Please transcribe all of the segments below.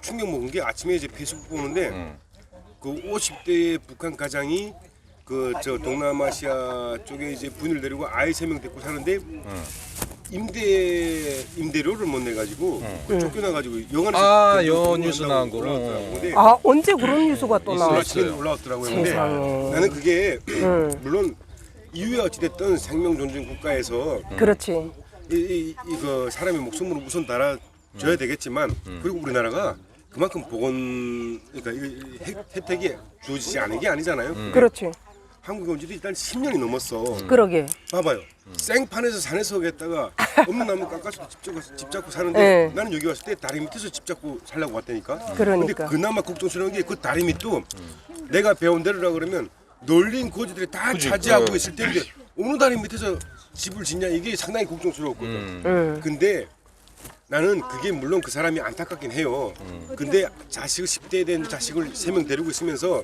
충격 먹은 게 아침에 이제 페이스북 보는데 그 50대의 북한 가장이 그 저 동남아시아 쪽에 이제 분을 데리고 아이 3명 데리고 사는데 임대료를 못 내 가지고 쫓겨나 가지고 영화에서 뉴스 나온 거. 근데 언제 그런 뉴스가 또 나왔어요? 지금 올라왔더라고요. 근데 세상에. 나는 그게 물론 이유야 어찌 됐든 생명 존중 국가에서 그렇지. 그 사람의 목숨으로 우선 달아줘야 되겠지만 그리고 우리나라가 그만큼 보건 그러니까 이 혜택이 주어지지 않은 게 아니잖아요. 그렇지. 한국에 온 지도 일단 10년이 넘었어. 그러게. 봐봐요. 생판에서 산에서 오겠다가 없는 나무 깎아서 집 잡고 사는데 네. 나는 여기 왔을 때 다리 밑에서 집 잡고 살려고 왔다니까. 그러니까. 근데 그나마 걱정스러운 게 그 다리 밑도 내가 배운 대로라 그러면 널린 고지들이 다 차지하고 있을 텐데 어느 다리 밑에서 집을 짓냐 이게 상당히 걱정스러웠거든. 근데 나는 그게 물론 그 사람이 안타깝긴 해요. 근데 자식을 10대에 된 자식을 3명 데리고 있으면서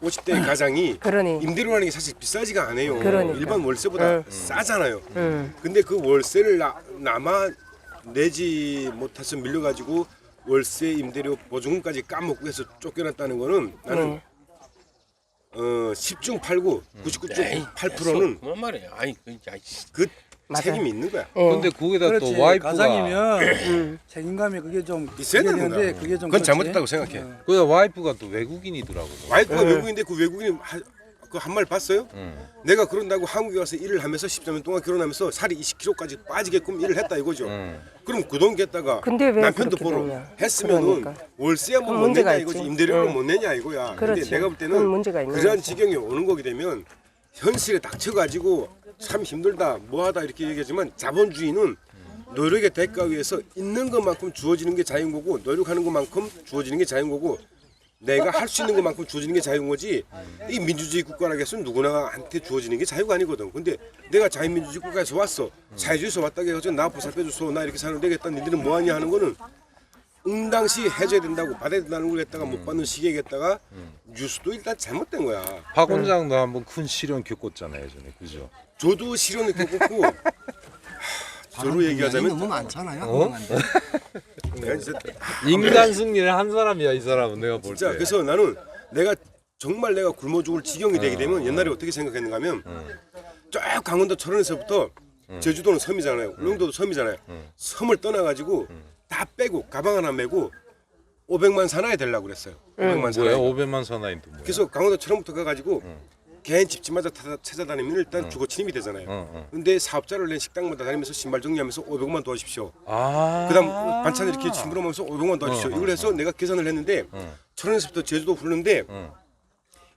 50대 가장이 그러니. 임대료라는 게 사실 비싸지가 않아요. 그러니까. 일반 월세보다 싸잖아요. 근데 그 월세를 남아 내지 못해서 밀려가지고 월세 임대료 보증금까지 까먹고 해서 쫓겨났다는 거는 나는 10중 8구 99중 8%는 그만 말이야. 아니 그 맞아요. 책임이 있는 거야. 근데 거기다 그렇지. 또 와이프가 가장이면 책임감이 그게 좀 있어야 되는 되는데 거야. 그게 좀 그건 그렇지. 잘못됐다고 생각해. 거기다 와이프가 또 외국인이더라고. 와이프가 외국인인데 그 외국인이 그 한 말 봤어요? 내가 그런다고 한국에 와서 일을 하면서 13년 동안 결혼하면서 살이 20kg까지 빠지게끔 일을 했다 이거죠. 그럼 그 돈 겠다가 근데 왜 남편도 그렇게 보러 되냐. 했으면은 그러니까. 월세야 뭐 그건 못 문제가 내냐 이거지. 있지. 임대료를 못 내냐 이거야. 그렇지. 근데 내가 볼 그건 때는 문제가 있는 그런 거지. 지경이 오는 거게 되면 현실에 닥쳐가지고 참 힘들다 뭐하다 이렇게 얘기하지만 자본주의는 노력의 대가 위에서 있는 것만큼 주어지는 게 자유인 거고 노력하는 것만큼 주어지는 게 자유인 거고 내가 할 수 있는 것만큼 주어지는 게 자유인 거지 이 민주주의 국가라고 해서 누구나한테 주어지는 게 자유가 아니거든. 근데 내가 자유민주주의 국가에서 왔어. 사회주의에서 왔다고 해가지고 나 보살펴줘서 나 이렇게 사는 되겠다 니들은 뭐하냐 하는 거는 응당시 해줘야 된다고 받아야 된다는 걸 했다가 못 받는 시기에다가 뉴스도 일단 잘못된 거야. 박 원장도 한번 큰 시련 겪었잖아요, 예전에. 그죠? 저도 실현을 겪었고 저로 얘기하자면 너무 많잖아요. 어? 내가 진짜 인간 승리를 한 사람이야, 이 사람은 내가 볼 때. 진짜 그래서 나는 내가 정말 내가 굶어 죽을 지경이 되게 되면 옛날에 어떻게 생각했는가 하면 저 강원도 철원에서부터 제주도는 섬이잖아요. 울릉도도 섬이잖아요. 섬을 떠나가지고 다 빼고 가방 하나 메고 500만 사나이 되려고 그랬어요. 500만 사나이. 뭐야? 500만 사나이도 뭐야? 그래서 강원도 철원부터 가가지고 개인 집집마다 찾아다니면 일단 주거 침입이 되잖아요. 근데 사업자를 낸 식당마다 다니면서 신발 정리하면서 500만 도와주십시오. 그다음 반찬 이렇게 심부름하면서 500만 도와주십시오. 이걸 해서 내가 계산을 했는데 철원에서부터 제주도 부르는데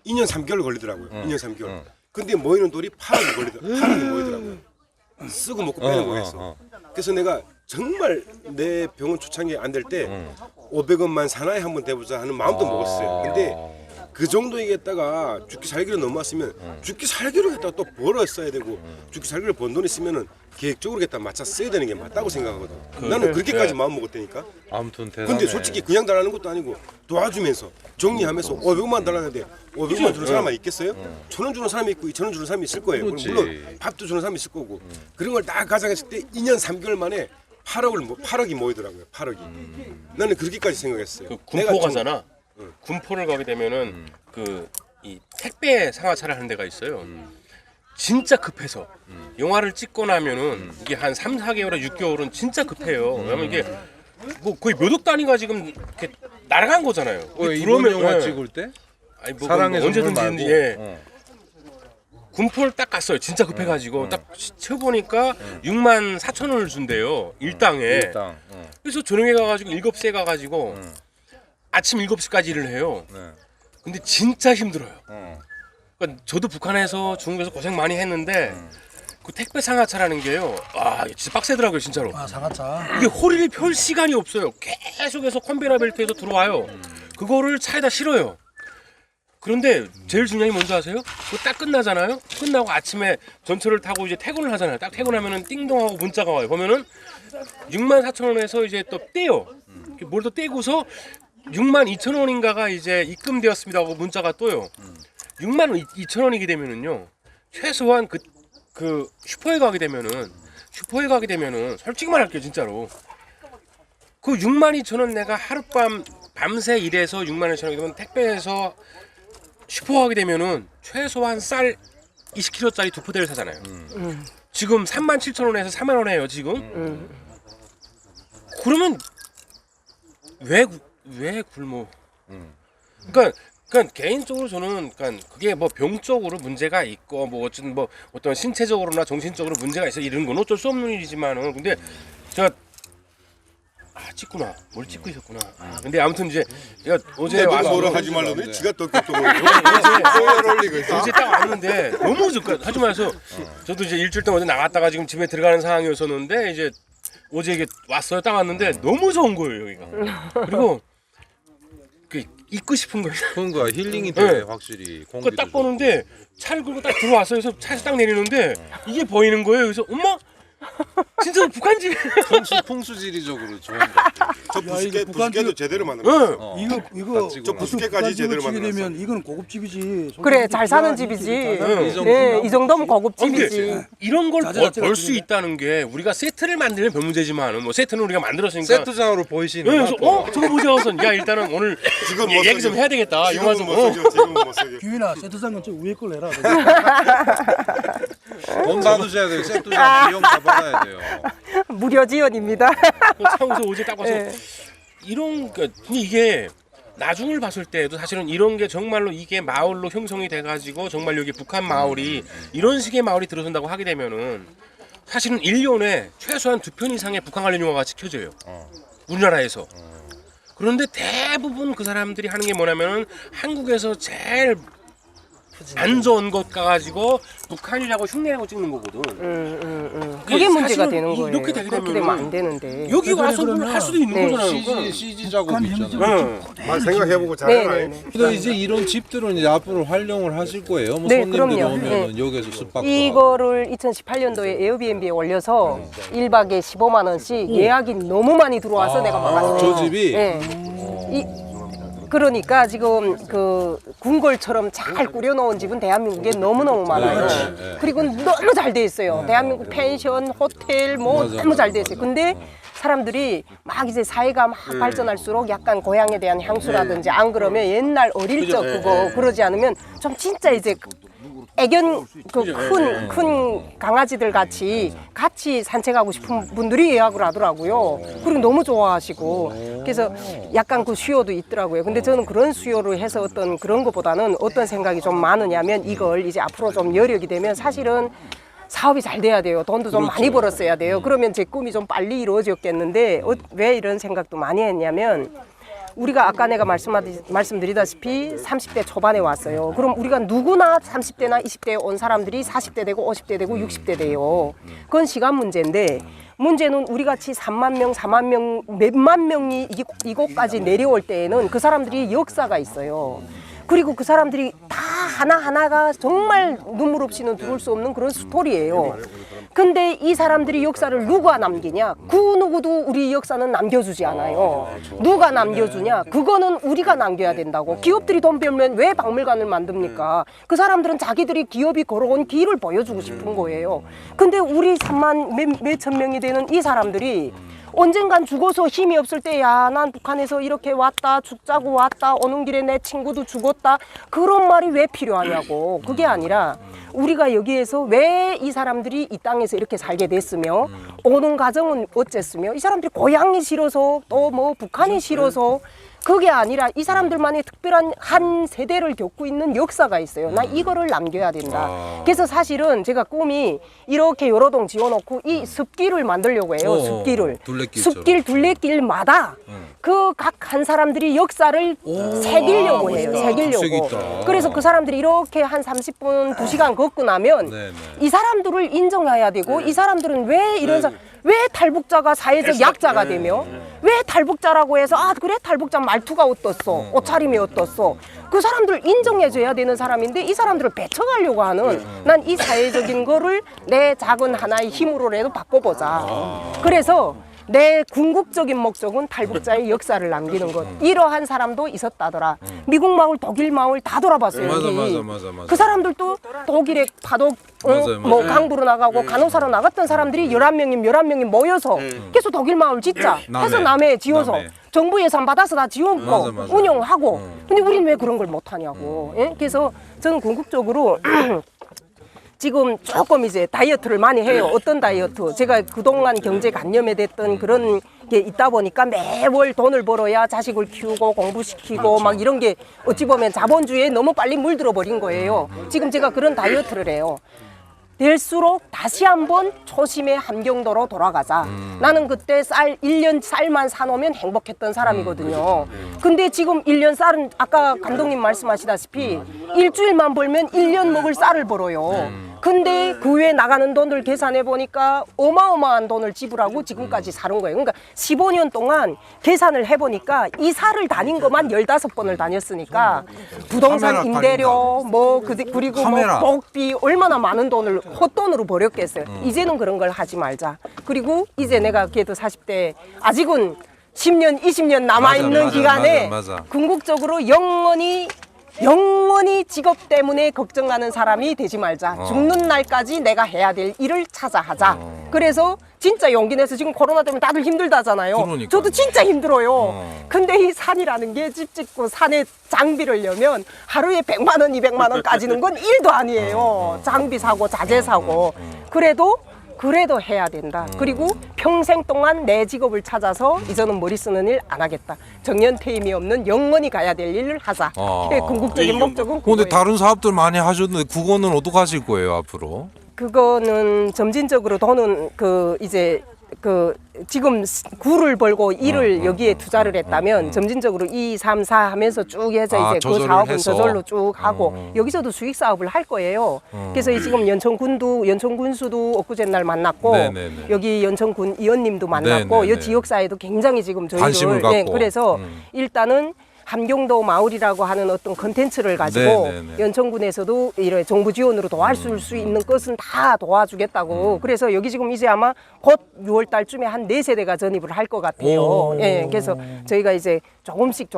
2년 3개월 걸리더라고요. 2년 3개월. 근데 모이는 돈이 8억이 걸리더라고요. 8억이 모이더라고요. 쓰고 먹고 빼는 거였어. 그래서 내가 정말 내 병원 초창기 안 될 때 500원만 사나이 한번 대보자 하는 마음도 먹었어요. 근데 그 정도이겠다가 죽기 살기로 넘어왔으면 죽기 살기로 했다가 또 벌었어야 되고 죽기 살기로 번 돈 있으면은 계획적으로 했다 맞춰 써야 되는 게 맞다고 생각하거든. 나는 그렇게까지 마음 먹었다니까. 아무튼 대단해. 근데 솔직히 그냥 달라는 것도 아니고 도와주면서 정리하면서 500만 달라는데 500만 주는 사람이 있겠어요? 1,000원 주는 사람이 있고 2,000원 주는 사람이 있을 거예요. 그렇지. 물론 밥도 주는 사람이 있을 거고 그런 걸 다 가정했을 때 2년 3개월 만에 8억이 모이더라고요. 8억이. 나는 그렇게까지 생각했어요. 그 군포 가잖아. 군포를 가게 되면은 그 이 택배 상하차를 하는 데가 있어요. 진짜 급해서 영화를 찍고 나면은 이게 한 3, 4개월에 6개월은 진짜 급해요. 왜냐면 이게 뭐 거의 몇 억 단위가 지금 이렇게 날아간 거잖아요. 이번 영화 예. 찍을 때? 아니 뭐 사랑의 언제든지 선물 말고? 예. 군포를 딱 갔어요. 진짜 급해가지고 딱 쳐보니까 6만 4천 원을 준대요. 일당에. 일당. 그래서 저녁에 가가지고 7시에 가가지고 아침 7시까지 일을 해요. 네. 근데 진짜 힘들어요. 그러니까 저도 북한에서 중국에서 고생 많이 했는데 그 택배 상하차라는 게요. 아 이게 진짜 빡세더라고요 진짜로. 아 상하차. 이게 호리를 펼 시간이 없어요. 계속해서 컨베이어 벨트에서 들어와요. 그거를 차에다 실어요. 그런데 제일 중요한 게 뭔지 아세요? 그거 딱 끝나잖아요. 끝나고 아침에 전철을 타고 이제 퇴근을 하잖아요. 딱 퇴근하면은 띵동하고 문자가 와요. 보면은 6만 4천 원에서 이제 또 떼요. 뭘 또 떼고서 6만 2천 원인가가 이제 입금되었습니다 하고 문자가 떠요. 6만 2천 원이게 되면은요. 최소한 그 슈퍼에 가게 되면은 솔직히 말할게요 진짜로 그 62,000원 내가 하룻밤 밤새 일해서 62,000원 이면 택배에서 슈퍼하게 되면은 최소한 쌀 20kg짜리 2포대를 사잖아요. 지금 37,000원에서 4만 원이에요 지금. 그러면 왜 굶어? 그러니까 개인적으로 저는 그러니까 그게 뭐 병적으로 문제가 있고 뭐 어떤 신체적으로나 정신적으로 문제가 있어 이런 건 어쩔 수 없는 일이지만은 근데 제가 찍구나 뭘 찍고 있었구나. 근데 아무튼 이제 제가 어제 누가 와서 뭐라 하지 말라더니 지가 또 어제 딱 왔는데 너무 좋고 하지 마서 저도 이제 일주일 동안 어제 나갔다가 지금 집에 들어가는 상황이었었는데 이제 어제 이게 왔어요. 딱 왔는데 너무 좋은 거예요 여기가. 그리고 그 있고 싶은 거예요. 그런 거야 힐링이 돼 네. 확실히. 그거 딱 보는데 차를 끌고 딱 들어왔어요. 그래서 차에서 딱 내리는데 이게 보이는 거예요. 그래서 엄마 진짜 북한집. 풍수지리적으로 좋은 것 같아. 저 이거 부스케도 제대로 만든 응. 거. 이거 저 부스케까지 제대로 치게 만들었어. 되면 이거는 고급집이지. 그래, 잘 사는 집이지. 네, 이 정도면 고급집이지. 이런 걸 자재가 벌 수 그런데. 있다는 게 우리가 세트를 만들면 별 문제지만 뭐 세트는 우리가 만들었으니까. 세트장으로 보이시는 네, 그래서 저거 보자 우선 야 일단은 오늘 지금 못 얘기 좀 써요. 해야 되겠다. 영화 좀. 지금 못 써요. 규인아 세트장은 저 위에 걸 내라. 돈 받으셔야 돼요. 세트장 비용 다 받아야 돼요. 무료 지원입니다. 차우서 어제 딱 와서 네. 이런 근데 이게 나중을 봤을 때도 사실은 이런 게 정말로 이게 마을로 형성이 돼가지고 정말 여기 북한 마을이 이런 식의 마을이 들어선다고 하게 되면은 사실은 1년에 최소한 2편 이상의 북한 관련 영화가 찍혀져요. 우리나라에서. 그런데 대부분 그 사람들이 하는 게 뭐냐면은 한국에서 제일 안 좋은 것 가가지고 북한이라고 흉내내고 찍는 거거든. 그게 문제가 사실은 되는 거예요. 이렇게 되게 그렇게 되면은 되면 안 되는데. 여기 와서 그러면 뭘 할 수도 있는 네. 거잖아요. CG 작업 북한 있잖아요. 형식으로 말 생각해보고 네, 잘해라. 네, 네. 근데 이제 이런 집들은 이제 앞으로 활용을 하실 거예요. 뭐 네, 손님들 그럼요. 오면은 여기서 숙박도 이거를 2018년도에 에어비앤비에 올려서 1박에 15만 원씩 예약이 너무 많이 들어와서 내가 막았어요. 저 집이 네. 그러니까 지금 그 궁궐처럼 잘 꾸려놓은 집은 대한민국에 너무너무 많아요. 네. 그리고 너무 잘 돼 있어요. 대한민국 펜션, 호텔 뭐 맞아, 너무 잘 돼 있어요. 근데 사람들이 막 이제 사회가 막 발전할수록 약간 고향에 대한 향수라든지 안 그러면 옛날 어릴 적 그거 그러지 않으면 좀 진짜 이제 애견 그 큰 강아지들 같이 산책하고 싶은 분들이 예약을 하더라고요. 그리고 너무 좋아하시고 그래서 약간 그 수요도 있더라고요. 근데 저는 그런 수요를 해서 어떤 그런 것보다는 어떤 생각이 좀 많으냐면 이걸 이제 앞으로 좀 여력이 되면 사실은 사업이 잘 돼야 돼요. 돈도 좀 많이 벌었어야 돼요. 그러면 제 꿈이 좀 빨리 이루어졌겠는데 왜 이런 생각도 많이 했냐면 우리가 아까 내가 말씀드리다시피 30대 초반에 왔어요. 그럼 우리가 누구나 30대나 20대에 온 사람들이 40대 되고 50대 되고 60대 돼요. 그건 시간 문제인데 문제는 우리 같이 3만 명, 4만 명, 몇만 명이 이곳까지 내려올 때에는 그 사람들이 역사가 있어요. 그리고 그 사람들이 다 하나하나가 정말 눈물 없이는 들어올 수 없는 그런 스토리예요. 근데 이 사람들이 역사를 누가 남기냐? 그 누구도 우리 역사는 남겨주지 않아요. 누가 남겨주냐? 그거는 우리가 남겨야 된다고. 기업들이 돈 벌면 왜 박물관을 만듭니까? 그 사람들은 자기들이 기업이 걸어온 길을 보여주고 싶은 거예요. 근데 우리 3만 몇천 명이 되는 이 사람들이 언젠간 죽어서 힘이 없을 때 야 난 북한에서 이렇게 왔다 죽자고 왔다 오는 길에 내 친구도 죽었다 그런 말이 왜 필요하냐고. 그게 아니라 우리가 여기에서 왜 이 사람들이 이 땅에서 이렇게 살게 됐으며 오는 과정은 어쨌으며 이 사람들이 고향이 싫어서 또 뭐 북한이 싫어서 그게 아니라 이 사람들만의 특별한 한 세대를 겪고 있는 역사가 있어요. 나 이거를 남겨야 된다. 그래서 사실은 제가 꿈이 이렇게 여러 동 지어놓고 이 숲길을 만들려고 해요. 숲길을. 숲길 둘레길마다 그 각 한 사람들이 역사를 새기려고 해요. 새기려고. 그래서 그 사람들이 이렇게 한 30분, 2시간 걷고 나면 이 사람들을 인정해야 되고 이 사람들은 왜 이런 왜 탈북자가 사회적 약자가 되며 왜 탈북자라고 해서 아 그래 탈북자 말투가 어떻소 옷차림이 어떻소 그 사람들 인정해줘야 되는 사람인데 이 사람들을 배척하려고 하는 난 이 사회적인 거를 내 작은 하나의 힘으로라도 바꿔보자. 그래서 내 궁극적인 목적은 탈북자의 역사를 남기는 것. 이러한 사람도 있었다더라. 미국 마을, 독일 마을 다 돌아봤어요. 여기. 맞아. 그 사람들도 독일에 파독 맞아요, 뭐 맞아요. 강부로 나가고 간호사로 나갔던 사람들이 11명이 모여서 계속 독일 마을 짓자 해서 남해 지어서 남해. 정부 예산 받아서 다 지원고 맞아. 운영하고 근데 우리는 왜 그런 걸 못하냐고. 예? 그래서 저는 궁극적으로 지금 조금 이제 다이어트를 많이 해요. 어떤 다이어트? 제가 그동안 경제관념에 됐던 그런 게 있다 보니까 매월 돈을 벌어야 자식을 키우고 공부시키고 막 이런 게 어찌 보면 자본주의에 너무 빨리 물들어 버린 거예요. 지금 제가 그런 다이어트를 해요. 될수록 다시 한번 초심의 함경도로 돌아가자. 나는 그때 1년 쌀만 사놓으면 행복했던 사람이거든요. 근데 지금 1년 쌀은 아까 감독님 말씀하시다시피 일주일만 벌면 1년 먹을 쌀을 벌어요. 근데 그 외에 나가는 돈을 계산해 보니까 어마어마한 돈을 지불하고 지금까지 사는 거예요. 그러니까 15년 동안 계산을 해보니까 이 쌀을 다닌 것만 15번을 다녔으니까 부동산 카메라 임대료 그리고 카메라. 뭐 복비 얼마나 많은 돈을 헛돈으로 버렸겠어요. 이제는 그런 걸 하지 말자. 그리고 이제 내가 그래도 40대 아직은 10년, 20년 남아있는 맞아, 기간에 맞아. 궁극적으로 영원히 직업 때문에 걱정하는 사람이 되지 말자. 죽는 날까지 내가 해야 될 일을 찾아 하자. 그래서 진짜 용기 내서 지금 코로나 때문에 다들 힘들다잖아요. 그러니까요. 저도 진짜 힘들어요. 근데 이 산이라는 게 집 짓고 산에 장비를 내면 하루에 100만 원, 200만 원 까지는 건 일도 아니에요. 장비 사고 자재 사고. 그래도 해야 된다. 그리고 평생 동안 내 직업을 찾아서 이제는 머리 쓰는 일 안 하겠다. 정년퇴임이 없는 영원히 가야 될 일을 하자. 그게 궁극적인 목적은 근데 그거예요. 다른 사업들 많이 하셨는데 그거는 어떻게 하실 거예요 앞으로? 그거는 점진적으로 돈은 지금 굴을 벌고 일을 여기에 투자를 했다면 점진적으로 2, 3, 4 하면서 쭉 해서 이제 그 조절을 사업은 해서? 저절로 쭉 하고 여기서도 수익 사업을 할 거예요. 그래서 지금 연천군수도 엊그제 날 만났고 네네네. 여기 연천군 의원님도 만났고 네네네. 이 지역사회도 굉장히 지금 관심을 저희를 갖고. 그래서 일단은 함경도 마을이라고 하는 어떤 컨텐츠를 가지고 네네네. 연천군에서도 이런 정부 지원으로 도와줄 수 있는 것은 다 도와주겠다고. 그래서 여기 지금 이제 아마 곧 6월 달쯤에 한 4세대가 전입을 할 것 같아요. 예, 그래서 저희가 이제 조금씩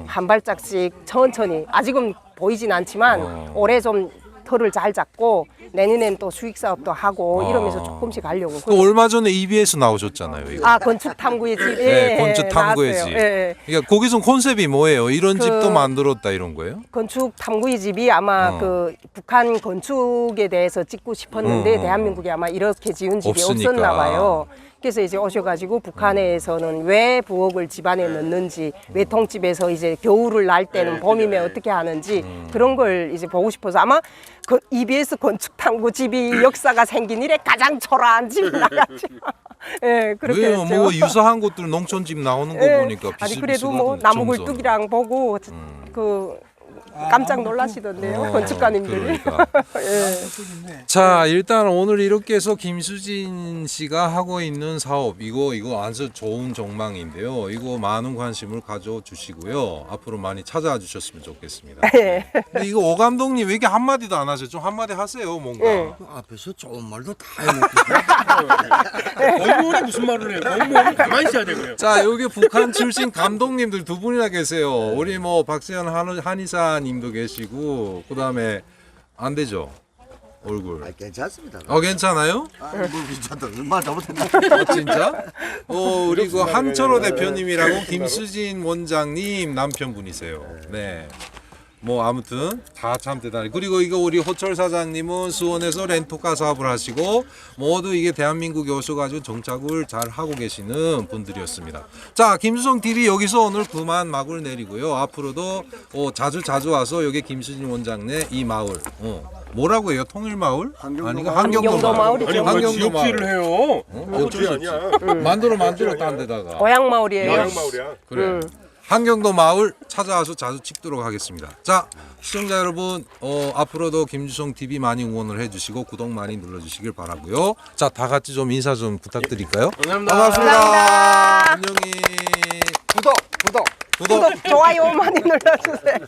한 발짝씩 천천히 아직은 보이진 않지만 올해 좀 털을 잘 잡고 내년엔 또 수익 사업도 하고 이러면서 조금씩 하려고. 그 얼마 전에 EBS 나오셨잖아요. 이거. 건축 탐구의 집. 네, 건축 탐구의 집. 그러니까 거기서 콘셉트이 뭐예요? 이런 집도 만들었다 이런 거예요? 건축 탐구의 집이 아마 그 북한 건축에 대해서 찍고 싶었는데 대한민국에 아마 이렇게 지은 집이 없으니까. 없었나 봐요. 그래서 이제 오셔가지고 북한에서는 왜 부엌을 집안에 넣는지, 왜 통집에서 이제 겨울을 날 때는 봄이면 어떻게 하는지 그런 걸 이제 보고 싶어서 아마 그 EBS 건축 탐구 집이 역사가 생긴 이래 가장 초라한 집이 나가지고. 예, 그렇게 왜요? 했죠. 뭐 유사한 것들 농촌집 나오는 거 예, 보니까 아니 비슷비슷하던데, 그래도 뭐 나무 정선. 굴뚝이랑 보고 그 깜짝 놀라시던데요, 건축가님들이. 그러니까. 예. 자, 일단 오늘 이렇게 해서 김수진 씨가 하고 있는 사업 이거 아주 좋은 정망인데요. 이거 많은 관심을 가져주시고요. 앞으로 많이 찾아와 주셨으면 좋겠습니다. 예. 근데 이거 오 감독님 왜 이렇게 한마디도 안 하세요? 좀 한마디 하세요, 뭔가. 예. 그 앞에서 좋은 말도 다 해놓고 공무원이 무슨 말을 해요? 공무원은 가만히 있어야 되고요. 자, 여기 북한 출신 감독님들 두 분이나 계세요. 우리 뭐 박세현 한의사님도 계시고, 그 다음에 안 되죠, 얼굴. 괜찮습니다. 괜찮아요? 뭐 괜찮다. 말 잘못했나? 진짜? 우리 그 한철호 대표님이라고 김수진 원장님 남편분이세요. 네. 뭐 아무튼 다 참 대단해. 그리고 이거 우리 호철 사장님은 수원에서 렌터카 사업을 하시고 모두 이게 대한민국에 오셔가지고 정착을 잘 하고 계시는 분들이었습니다. 자, 김수성 TV 여기서 오늘 그만 막을 내리고요. 앞으로도 자주 와서 여기 김수진 원장네 이 마을 뭐라고 해요? 통일마을? 아니가 한경도 마을이죠. 아니 왜 한경도 지역 마을. 피해를 해요? 그게 아니야. 만들어 딴 데다가. 고향 마을이에요. 고향 마을이야. 그래. 한경도 마을 찾아와서 자주 찍도록 하겠습니다. 자, 시청자 여러분, 앞으로도 김주성 TV 많이 응원을 해주시고 구독 많이 눌러주시길 바라고요. 자, 다 같이 좀 인사 좀 부탁드릴까요? 감사합니다. 반갑습니다. 안녕히. 구독. 구독, 좋아요 많이 눌러주세요.